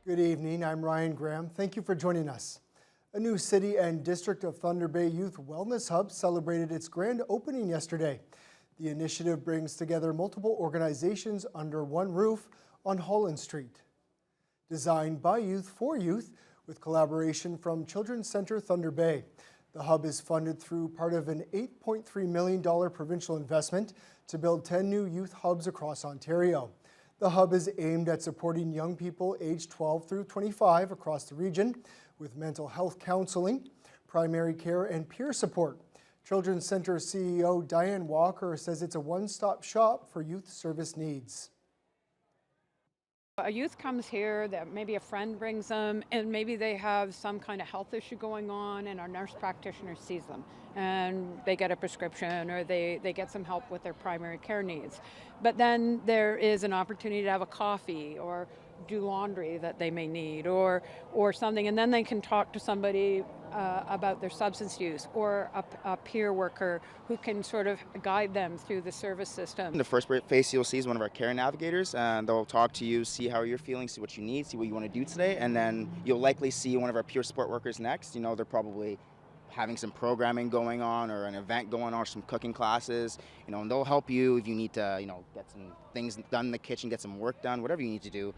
Good evening, I'm Ryan Graham. Thank you for joining us. A new City and District of Thunder Bay Youth Wellness Hub celebrated its grand opening yesterday. The initiative brings together multiple organizations under one roof on Holland Street. Designed by youth for youth with collaboration from Children's Centre Thunder Bay. The hub is funded through part of an $8.3 million provincial investment to build 10 new youth hubs across Ontario. The hub is aimed at supporting young people aged 12 through 25 across the region with mental health counseling, primary care, and peer support. Children's Centre CEO Diane Walker says it's a one-stop shop for youth service needs. A youth comes here that maybe a friend brings them and maybe they have some kind of health issue going on and our nurse practitioner sees them and they get a prescription or they get some help with their primary care needs. But then there is an opportunity to have a coffee or do laundry that they may need or something, and then they can talk to somebody about their substance use or a peer worker who can sort of guide them through the service system. The first face you'll see is one of our care navigators, and they'll talk to you, see how you're feeling, see what you need, see what you want to do today, and then you'll likely see one of our peer support workers next. You know, they're probably having some programming going on or an event going on or some cooking classes, you know, and they'll help you if you need to, you know, get some things done in the kitchen, get some work done, whatever you need to do.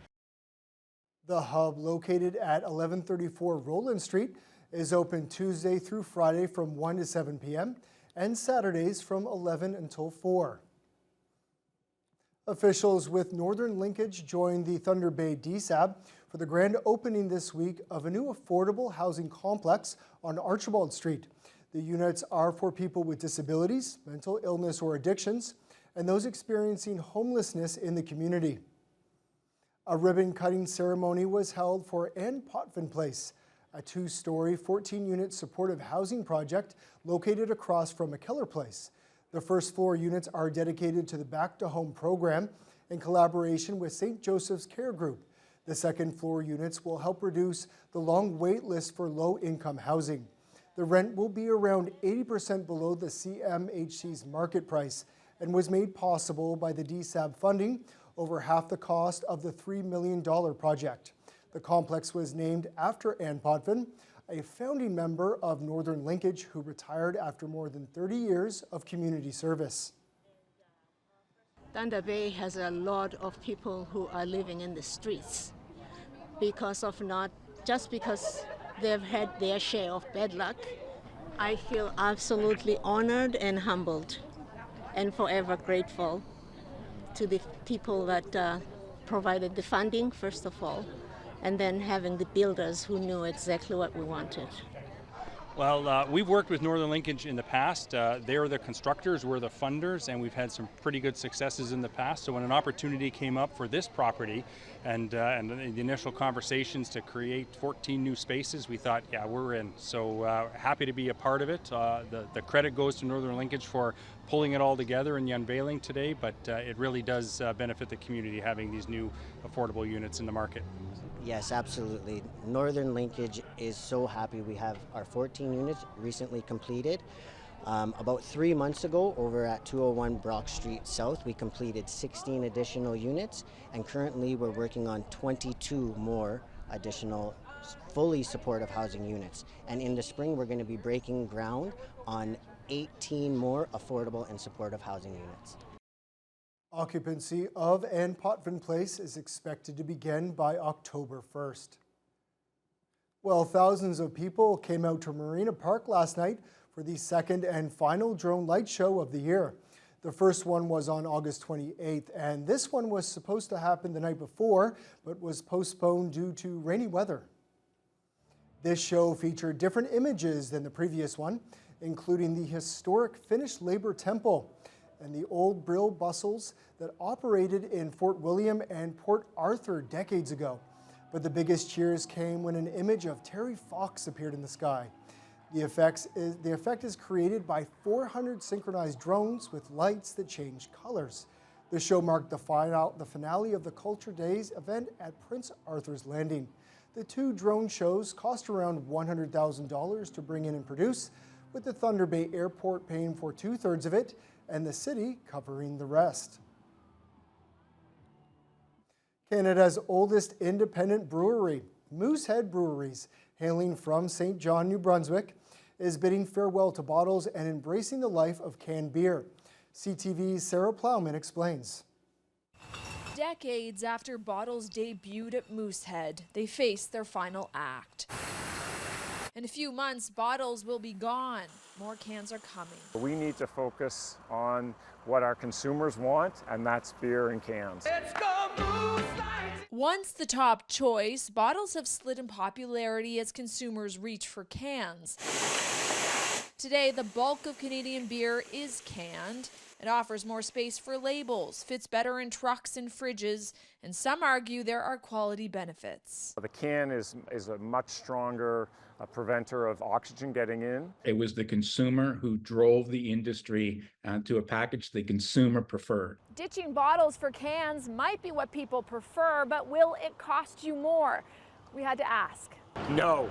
The hub, located at 1134 Roland Street, is open Tuesday through Friday from 1 to 7 p.m. and Saturdays from 11 until 4. Officials with Northern Linkage joined the Thunder Bay DSAB for the grand opening this week of a new affordable housing complex on Archibald Street. The units are for people with disabilities, mental illness or addictions, and those experiencing homelessness in the community. A ribbon-cutting ceremony was held for Ann Potvin Place, a two-story, 14-unit supportive housing project located across from McKellar Place. The first floor units are dedicated to the Back to Home program in collaboration with St. Joseph's Care Group. The second floor units will help reduce the long wait list for low-income housing. The rent will be around 80% below the CMHC's market price and was made possible by the DSAB funding, over half the cost of the $3 million project. The complex was named after Ann Potvin, a founding member of Northern Linkage who retired after more than 30 years of community service. Thunder Bay has a lot of people who are living in the streets because of not just because they've had their share of bad luck. I feel absolutely honored and humbled and forever grateful to the people that provided the funding, first of all, and then having the builders who knew exactly what we wanted. Well, we've worked with Northern Linkage in the past. They're the constructors, we're the funders, and we've had some pretty good successes in the past. So when an opportunity came up for this property and the initial conversations to create 14 new spaces, we thought, yeah, we're in. So happy to be a part of it. The credit goes to Northern Linkage for pulling it all together in the unveiling today, but it really does benefit the community having these new affordable units in the market. Yes, absolutely. Northern Linkage is so happy. We have our 14 units recently completed. About 3 months ago, over at 201 Brock Street South, we completed 16 additional units, and currently we're working on 22 more additional fully supportive housing units. And in the spring, we're going to be breaking ground on 18 more affordable and supportive housing units. Occupancy of Ann Potvin Place is expected to begin by October 1st. Well, thousands of people came out to Marina Park last night for the second and final drone light show of the year. The first one was on August 28th, and this one was supposed to happen the night before, but was postponed due to rainy weather. This show featured different images than the previous one, including the historic Finnish Labor Temple and the old Brill bustles that operated in Fort William and Port Arthur decades ago. But the biggest cheers came when an image of Terry Fox appeared in the sky. The effect is created by 400 synchronized drones with lights that change colors. The show marked the finale of the Culture Days event at Prince Arthur's Landing. The two drone shows cost around $100,000 to bring in and produce, with the Thunder Bay Airport paying for 2/3 of it and the city covering the rest. Canada's oldest independent brewery, Moosehead Breweries, hailing from St. John, New Brunswick, is bidding farewell to bottles and embracing the life of canned beer. CTV's Sarah Plowman explains. Decades after bottles debuted at Moosehead, they faced their final act. In a few months, bottles will be gone. More cans are coming. We need to focus on what our consumers want, and that's beer and cans. Once the top choice, bottles have slid in popularity as consumers reach for cans. Today, the bulk of Canadian beer is canned. It offers more space for labels, fits better in trucks and fridges, and some argue there are quality benefits. The can is a much stronger preventer of oxygen getting in. It was the consumer who drove the industry to a package the consumer preferred. Ditching bottles for cans might be what people prefer, but will it cost you more? We had to ask. No.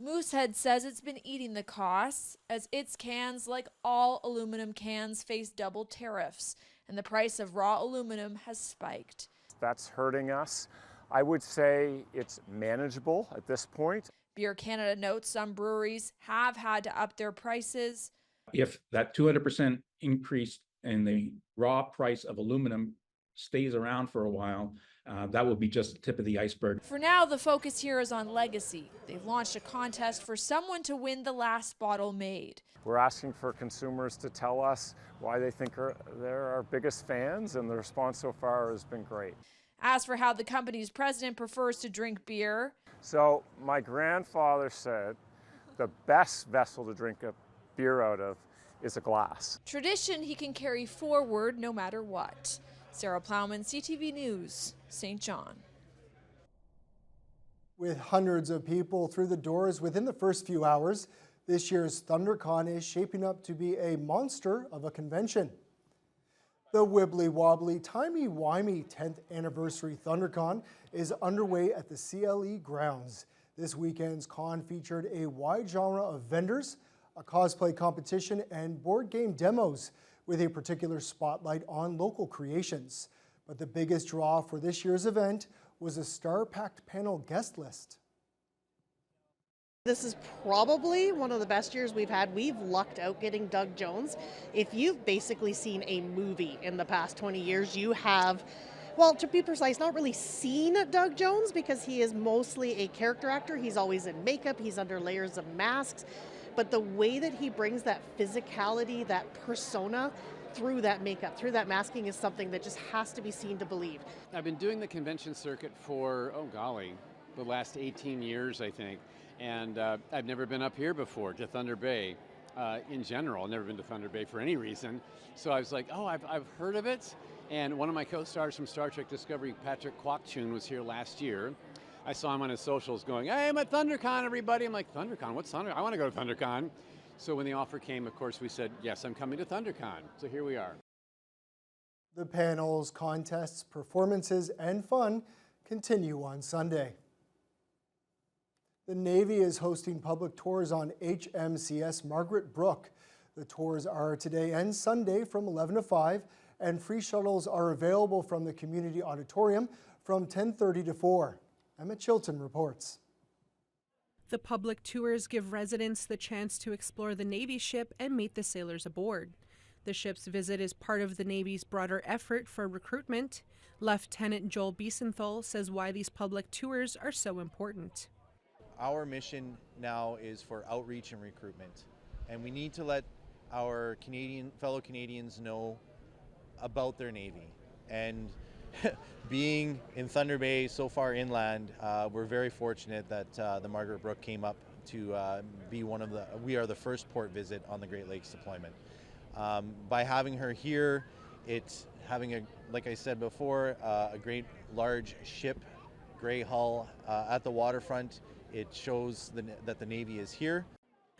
Moosehead says it's been eating the costs as its cans, like all aluminum cans, face double tariffs, and the price of raw aluminum has spiked. That's hurting us. I would say it's manageable at this point. Beer Canada notes some breweries have had to up their prices. If that 200% increase in the raw price of aluminum stays around for a while, that will be just the tip of the iceberg. For now, the focus here is on legacy. They've launched a contest for someone to win the last bottle made. We're asking for consumers to tell us why they think they're our biggest fans, and the response so far has been great. As for how the company's president prefers to drink beer, So my grandfather said the best vessel to drink a beer out of is a glass. tradition he can carry forward no matter what. Sarah Plowman, CTV News, St. John. With hundreds of people through the doors within the first few hours, this year's ThunderCon is shaping up to be a monster of a convention. The wibbly-wobbly, timey-wimey 10th anniversary ThunderCon is underway at the CLE grounds. This weekend's con featured a wide genre of vendors, a cosplay competition, and board game demos, with a particular spotlight on local creations. But the biggest draw for this year's event was a star-packed panel guest list. This is probably one of the best years we've had. We've lucked out getting Doug Jones. If you've basically seen a movie in the past 20 years, you have, well, to be precise, not really seen Doug Jones because he is mostly a character actor. He's always in makeup, he's under layers of masks. But the way that he brings that physicality, that persona through that makeup, through that masking is something that just has to be seen to believe. I've been doing the convention circuit for, the last 18 years, I think. And I've never been up here before to Thunder Bay in general. I've never been to Thunder Bay for any reason. So I was like, I've heard of it. And one of my co-stars from Star Trek Discovery, Patrick Kwok-Chun, was here last year. I saw him on his socials going, "Hey, I'm at ThunderCon, everybody." I'm like, "ThunderCon? What's Thunder? I want to go to ThunderCon." So when the offer came, of course, we said, "Yes, I'm coming to ThunderCon." So here we are. The panels, contests, performances, and fun continue on Sunday. The Navy is hosting public tours on HMCS Margaret Brook. The tours are today and Sunday from 11 to 5, and free shuttles are available from the community auditorium from 10:30 to 4. Emma Chilton reports. The public tours give residents the chance to explore the Navy ship and meet the sailors aboard. The ship's visit is part of the Navy's broader effort for recruitment. Lieutenant Joel Biesenthal says why these public tours are so important. Our mission now is for outreach and recruitment, and we need to let our fellow Canadians know about their Navy. And being in Thunder Bay, so far inland, we're very fortunate that the Margaret Brook came up to be we are the first port visit on the Great Lakes deployment. By having her here, it's having like I said before, a great large ship, gray hull at the waterfront. It shows that the Navy is here.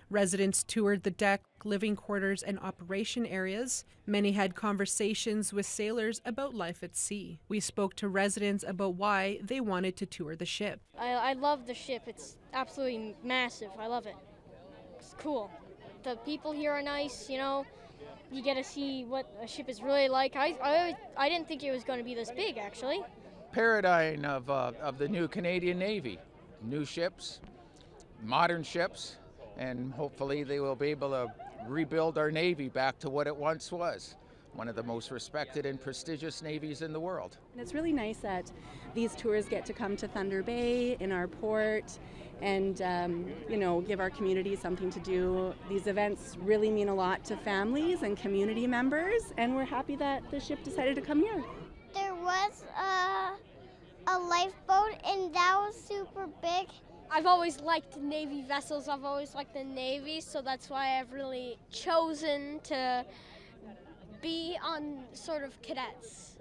Residents toured the deck, living quarters, and operation areas. Many had conversations with sailors about life at sea. We spoke to residents about why they wanted to tour the ship. I love the ship. It's absolutely massive. I love it. It's cool. The people here are nice, you know. You get to see what a ship is really like. I didn't think it was going to be this big, actually. paradigm of the new Canadian Navy. New ships, modern ships, and hopefully they will be able to rebuild our Navy back to what it once was. One of the most respected and prestigious navies in the world. And it's really nice that these tours get to come to Thunder Bay in our port and give our community something to do. These events really mean a lot to families and community members, and we're happy that the ship decided to come here. There was a lifeboat, and that was super big. I've always liked Navy vessels. I've always liked the Navy, so that's why I've really chosen to be on sort of cadets,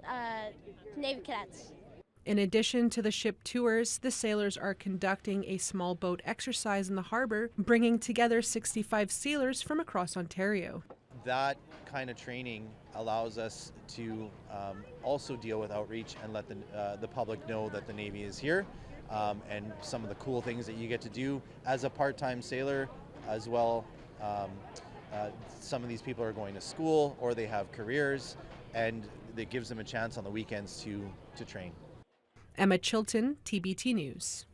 Navy cadets. In addition to the ship tours, the sailors are conducting a small boat exercise in the harbor, bringing together 65 sailors from across Ontario. That kind of training allows us to also deal with outreach and let the public know that the Navy is here, and some of the cool things that you get to do as a part-time sailor as well. Some of these people are going to school or they have careers, and it gives them a chance on the weekends to train. Emma Chilton, TBT News.